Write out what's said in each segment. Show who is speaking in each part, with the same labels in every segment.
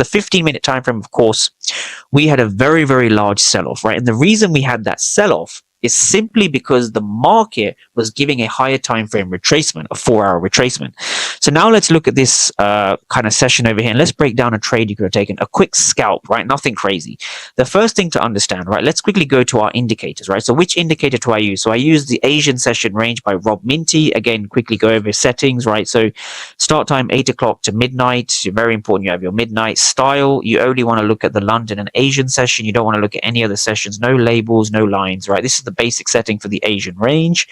Speaker 1: The 15-minute time frame, of course, we had a very, very large sell-off, right? And the reason we had that sell-off is simply because the market was giving a higher time frame retracement, a 4-hour retracement. So now let's look at this kind of session over here, and let's break down a trade you could have taken, a quick scalp, right? Nothing crazy. The first thing to understand, right? Let's quickly go to our indicators, right? So which indicator do I use? So I use the Asian session range by Rob Minty. Again, quickly go over settings, right? So start time 8 o'clock to midnight. Very important. You have your midnight style. You only want to look at the London and Asian session. You don't want to look at any other sessions. No labels, no lines, right? This is the basic setting for the Asian range.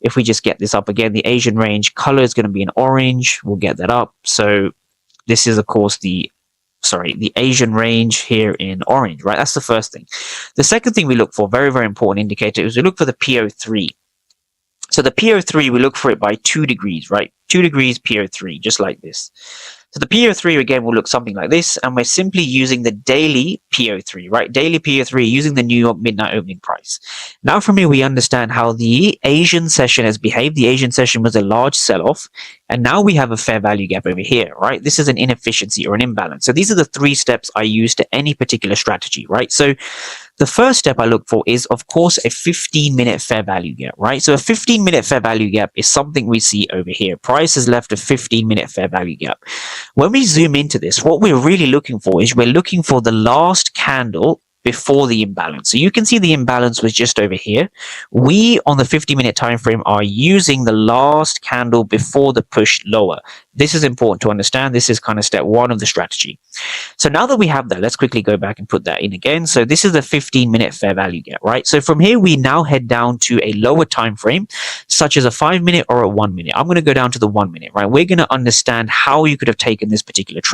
Speaker 1: If we just get this up again, the Asian range color is going to be an orange. We'll get that up. So this is, of course, the Asian range here in orange, right? That's the first thing. The second thing we look for, very, very important indicator, is we look for the PO3. So the PO3, we look for it by 2 degrees, right? 2 degrees PO3, just like this. So the PO3, again, will look something like this, and we're simply using the daily PO3, right? Daily PO3 using the New York midnight opening price. Now from here, we understand how the Asian session has behaved. The Asian session was a large sell-off, and now we have a fair value gap over here, right? This is an inefficiency or an imbalance. So these are the 3 steps I use to any particular strategy, right? So the first step I look for is, of course, a 15-minute fair value gap, right? So a 15-minute fair value gap is something we see over here. Price has left a 15-minute fair value gap. When we zoom into this, what we're really looking for is we're looking for the last candle before the imbalance. So you can see the imbalance was just over here. We, on the 50-minute time frame, are using the last candle before the push lower. This is important to understand. This is kind of step 1 of the strategy. So now that we have that, let's quickly go back and put that in again. So this is the 15-minute fair value gap, right? So from here, we now head down to a lower time frame, such as a 5-minute or a 1-minute. I'm going to go down to the 1-minute, right? We're going to understand how you could have taken this particular trade.